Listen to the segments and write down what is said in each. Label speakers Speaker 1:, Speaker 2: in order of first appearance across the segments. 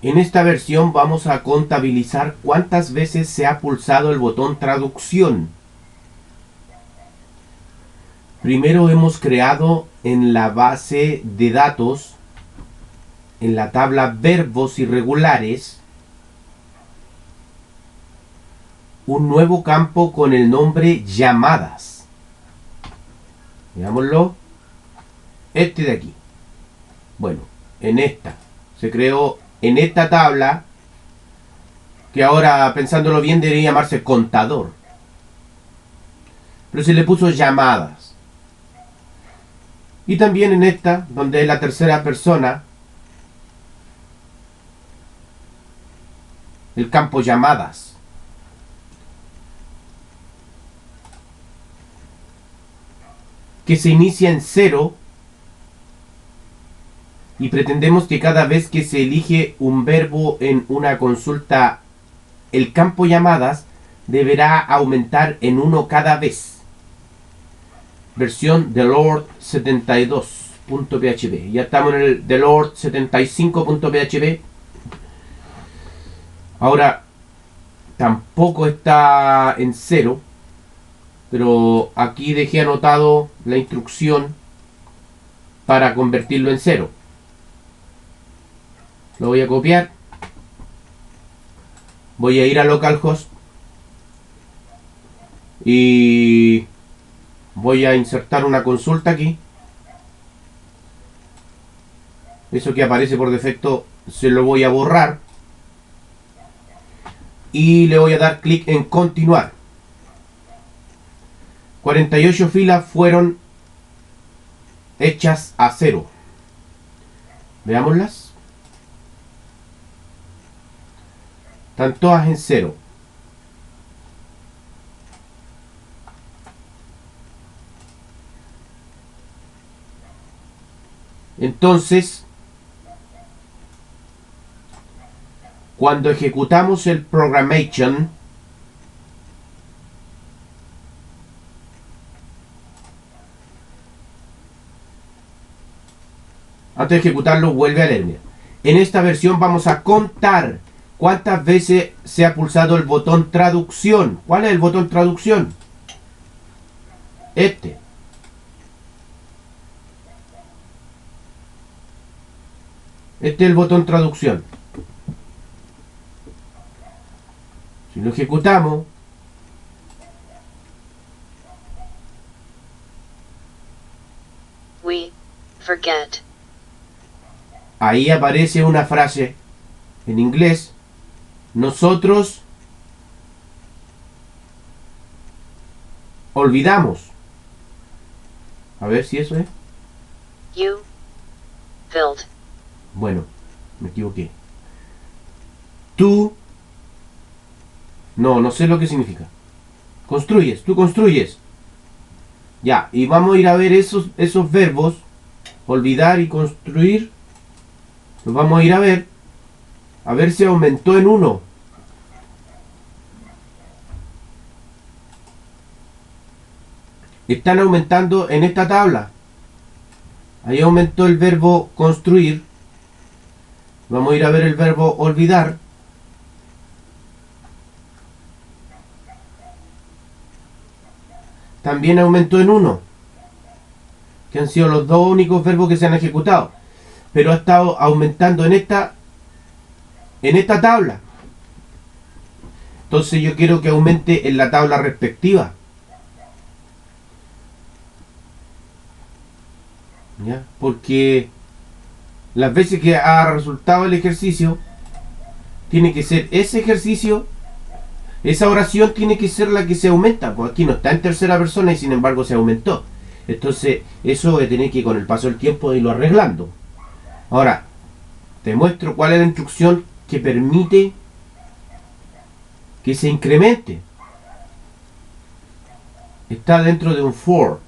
Speaker 1: En esta versión vamos a contabilizar cuántas veces se ha pulsado el botón traducción. Primero hemos creado en la base de datos, en la tabla verbos irregulares, un nuevo campo con el nombre llamadas. Veámoslo. Este de aquí. Bueno, en esta. Se creó en esta tabla, que ahora pensándolo bien debería llamarse contador. Pero se le puso llamadas. Y también en esta, donde es la tercera persona, el campo llamadas. Que se inicia en 0 y pretendemos que cada vez que se elige un verbo en una consulta, el campo llamadas deberá aumentar en 1 cada vez. Versión Delord 72.php. Ya estamos en el Delord 75.php. Ahora tampoco está en 0, pero aquí dejé anotado la instrucción para convertirlo en 0. Lo voy a copiar. Voy a ir a localhost y voy a insertar una consulta aquí. Eso que aparece por defecto se lo voy a borrar y le voy a dar clic en continuar. 48 filas fueron hechas a 0. Veámoslas. Están todas en 0. Entonces, cuando ejecutamos el programation, antes de ejecutarlo vuelve a leerme. En esta versión vamos a contar cuántas veces se ha pulsado el botón traducción. ¿Cuál es el botón traducción? Este. Este es el botón traducción. Si lo ejecutamos,
Speaker 2: We forget.
Speaker 1: ahí aparece una frase en inglés. Nosotros olvidamos. A ver si eso es.
Speaker 2: You filled.
Speaker 1: Bueno, me equivoqué. Tú. No sé lo que significa. Construyes, tú construyes. Ya, y vamos a ir a ver esos verbos. Olvidar y construir. Los vamos a ir a ver. A ver si aumentó en 1. Están aumentando en esta tabla. Ahí aumentó el verbo construir. Vamos a ir a ver el verbo olvidar. También aumentó en 1. Que han sido los dos únicos verbos que se han ejecutado. Pero ha estado aumentando en esta tabla. Entonces yo quiero que aumente en la tabla respectiva. ¿Ya? Porque las veces que ha resultado el ejercicio, tiene que ser ese ejercicio, esa oración tiene que ser la que se aumenta. Pues aquí no está en tercera persona y sin embargo se aumentó. Entonces eso voy a tener que con el paso del tiempo irlo arreglando. Ahora, te muestro cuál es la instrucción que permite que se incremente. Está dentro de un for.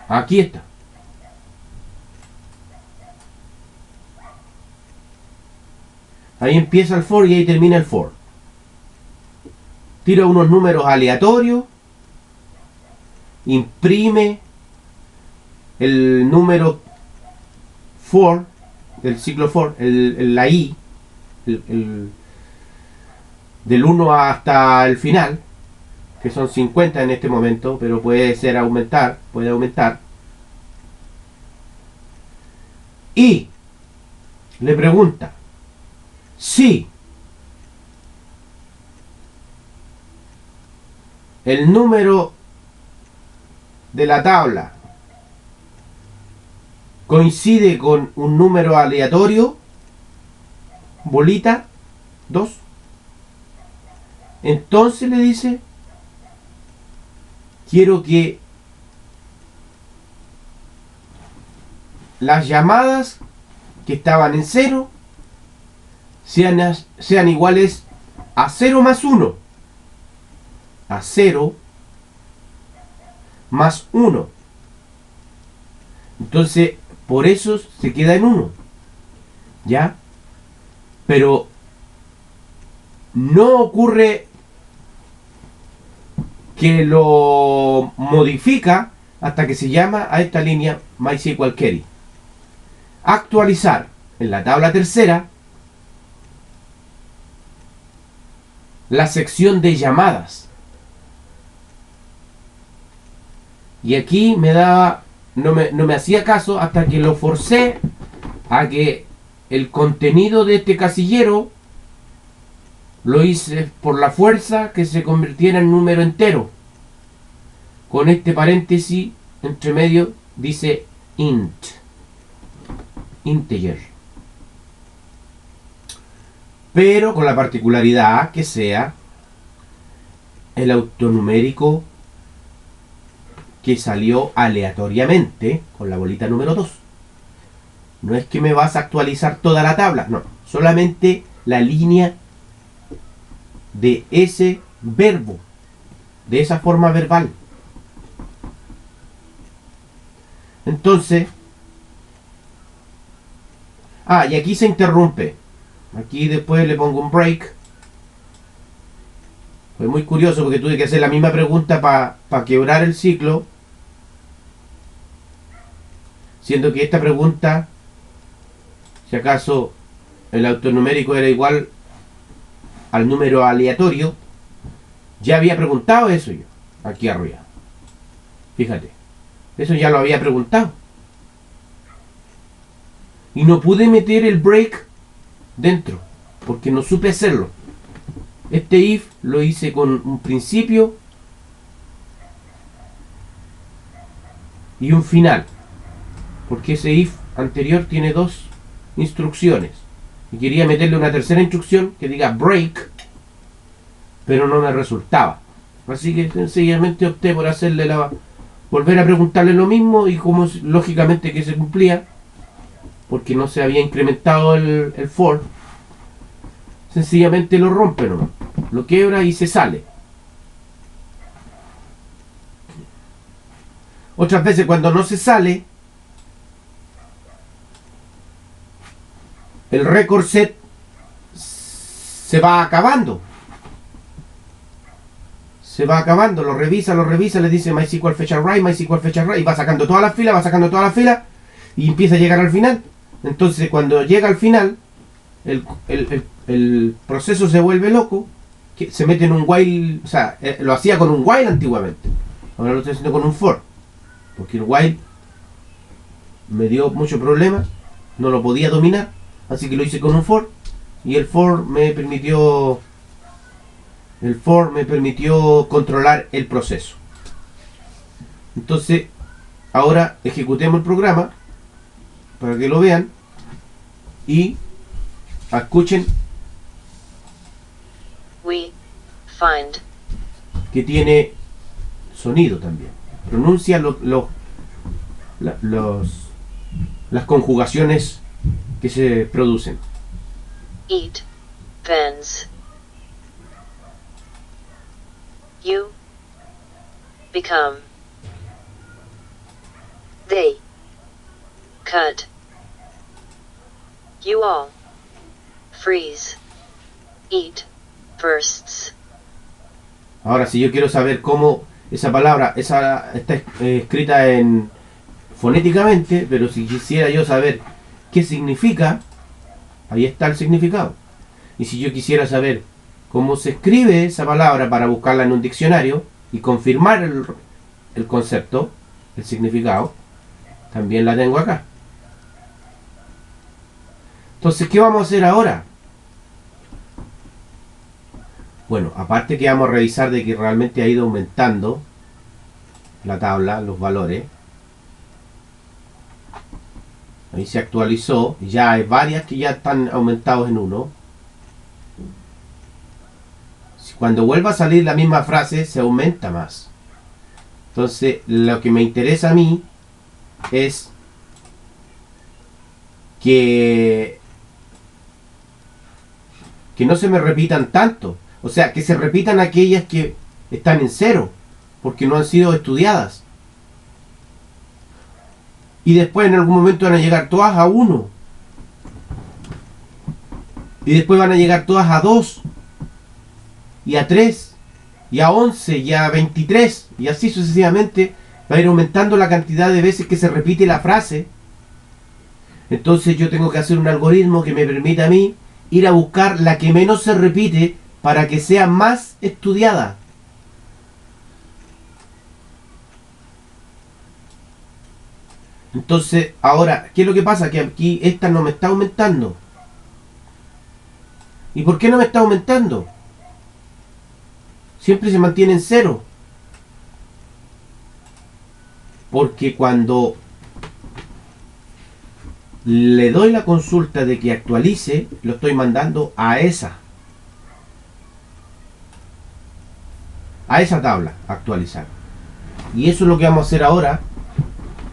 Speaker 1: Aquí está. Ahí empieza el for y ahí termina el for. tira unos números aleatorios, imprime el número for, del ciclo for, la i, del 1 hasta el final, que son 50 en este momento, pero puede aumentar, y le pregunta si el número de la tabla coincide con un número aleatorio, bolita 2, entonces le dice: quiero que las llamadas que estaban en 0 sean iguales a 0 más 1, a 0 más 1. Entonces, por eso se queda en 1, ¿ya? Pero no ocurre que lo modifica hasta que se llama a esta línea MySQL Query. Actualizar en la tabla tercera la sección de llamadas. Y aquí no me hacía caso hasta que lo forcé a que el contenido de este casillero lo hice por la fuerza que se convirtiera en número entero. Con este paréntesis entre medio dice integer. Pero con la particularidad que sea el autonumérico que salió aleatoriamente con la bolita número 2. No es que me vas a actualizar toda la tabla, no, solamente la línea de ese verbo, de esa forma verbal. Entonces, y aquí se interrumpe. Aquí después le pongo un break. Fue muy curioso porque tuve que hacer la misma pregunta para quebrar el ciclo, siendo que esta pregunta, si acaso el autonumérico era igual al número aleatorio, ya había preguntado eso yo, aquí arriba. Fíjate, eso ya lo había preguntado. Y no pude meter el break dentro, porque no supe hacerlo. Este if lo hice con un principio y un final, porque ese if anterior tiene 2 instrucciones y quería meterle una tercera instrucción que diga break, pero no me resultaba, así que sencillamente opté por volver a preguntarle lo mismo, y como lógicamente que se cumplía porque no se había incrementado el for, sencillamente lo rompe nomás, lo quiebra y se sale. Otras veces cuando no se sale, el record set se va acabando. Lo revisa, le dice MySQL fetch and write, y va sacando todas las filas, y empieza a llegar al final. Entonces cuando llega al final, el proceso se vuelve loco, que se mete en un while, o sea, lo hacía con un while antiguamente, ahora lo estoy haciendo con un for, porque el while me dio mucho problema, no lo podía dominar, así que lo hice con un for, y el for me permitió controlar el proceso. Entonces, ahora ejecutemos el programa para que lo vean y escuchen
Speaker 2: We find
Speaker 1: que tiene sonido también. Pronuncia las conjugaciones que se producen.
Speaker 2: eat vends. You become. They cut. You all freeze. Eat bursts.
Speaker 1: Ahora, si yo quiero saber cómo esa palabra está escrita en fonéticamente, pero si quisiera yo saber qué significa, ahí está el significado. Y si yo quisiera saber cómo se escribe esa palabra para buscarla en un diccionario y confirmar el concepto, el significado, también la tengo acá. Entonces, ¿qué vamos a hacer ahora? Bueno, aparte que vamos a revisar de que realmente ha ido aumentando la tabla, los valores. Ahí se actualizó. Ya hay varias que ya están aumentados en 1. Cuando vuelva a salir la misma frase, se aumenta más. Entonces, lo que me interesa a mí es que no se me repitan tanto. O sea, que se repitan aquellas que están en 0, porque no han sido estudiadas. Y después en algún momento van a llegar todas a 1. Y después van a llegar todas a 2. Y a 3. Y a 11. Y a 23. Y así sucesivamente va a ir aumentando la cantidad de veces que se repite la frase. Entonces yo tengo que hacer un algoritmo que me permita a mí ir a buscar la que menos se repite para que sea más estudiada. Entonces, ahora, ¿qué es lo que pasa? Que aquí esta no me está aumentando. ¿Y por qué no me está aumentando? Siempre se mantiene en 0. Porque cuando le doy la consulta de que actualice, lo estoy mandando a esa tabla, actualizar. Y eso es lo que vamos a hacer ahora,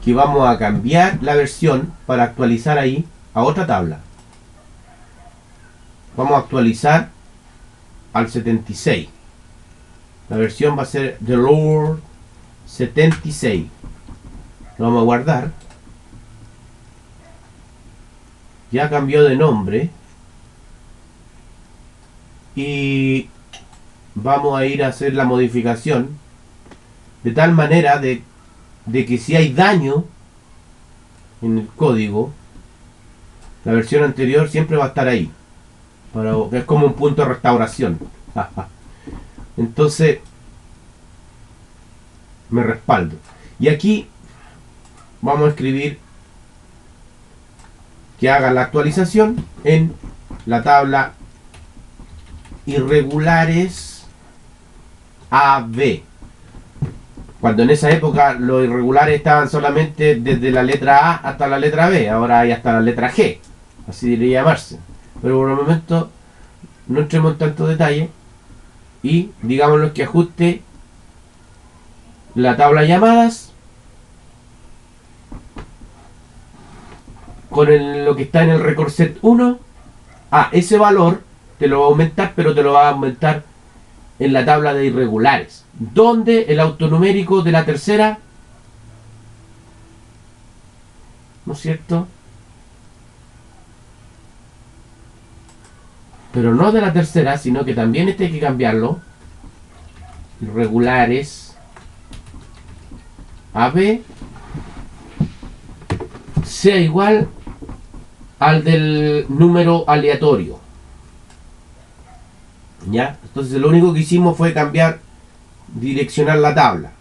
Speaker 1: que vamos a cambiar la versión para actualizar ahí a otra tabla. Vamos a actualizar al 76. La versión va a ser The Lord 76. Lo vamos a guardar. Ya cambió de nombre. Y vamos a ir a hacer la modificación de tal manera de que si hay daño en el código, la versión anterior siempre va a estar ahí. Es como un punto de restauración. Entonces me respaldo. Y aquí vamos a escribir que haga la actualización en la tabla irregulares AB. Cuando en esa época los irregulares estaban solamente desde la letra A hasta la letra B, ahora hay hasta la letra G, así debería llamarse. Pero por el momento no entremos en tanto detalle y digámoslo que ajuste la tabla llamadas con lo que está en el record set 1. Ese valor te lo va a aumentar, pero te lo va a aumentar en la tabla de irregulares, donde el autonumérico de la tercera, ¿no es cierto? Pero no de la tercera, sino que también este hay que cambiarlo. Irregulares AB sea igual al del número aleatorio. ¿Ya? Entonces lo único que hicimos fue cambiar, direccionar la tabla.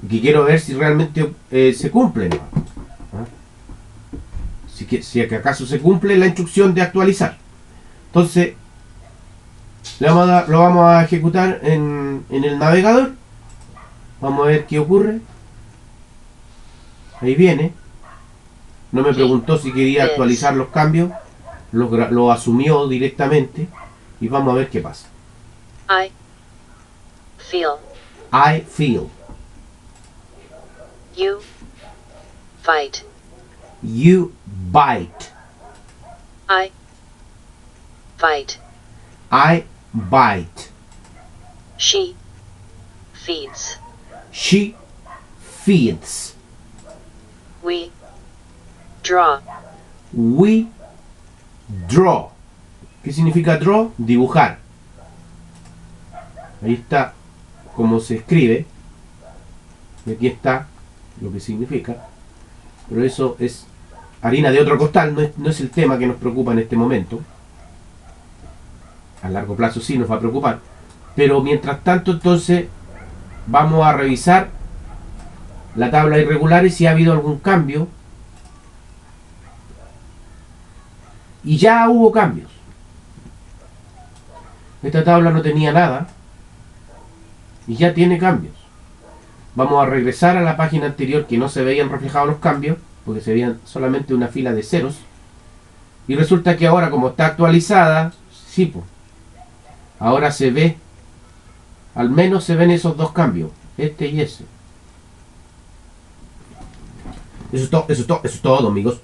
Speaker 1: Que quiero ver si realmente se cumple, ¿no? Si acaso se cumple la instrucción de actualizar. Entonces lo vamos a ejecutar en el navegador. Vamos a ver qué ocurre. Ahí viene. No me preguntó si quería actualizar los cambios. Lo asumió directamente. Y vamos a ver qué pasa.
Speaker 2: I feel.
Speaker 1: I feel.
Speaker 2: You fight.
Speaker 1: You bite.
Speaker 2: I fight.
Speaker 1: I bite.
Speaker 2: She feeds.
Speaker 1: She feeds.
Speaker 2: We draw.
Speaker 1: We draw. ¿Qué significa draw? Dibujar. Ahí está cómo se escribe. Y aquí está lo que significa. Pero eso es harina de otro costal, no es el tema que nos preocupa en este momento. A largo plazo sí nos va a preocupar. Pero mientras tanto, entonces, vamos a revisar la tabla de irregulares si ha habido algún cambio. Y ya hubo cambios. Esta tabla no tenía nada y ya tiene cambios. Vamos a regresar a la página anterior que no se veían reflejados los cambios, porque se veían solamente una fila de ceros. Y resulta que ahora, como está actualizada, sí, pues, ahora se ve, al menos se ven esos dos cambios, este y ese. Eso es todo, amigos.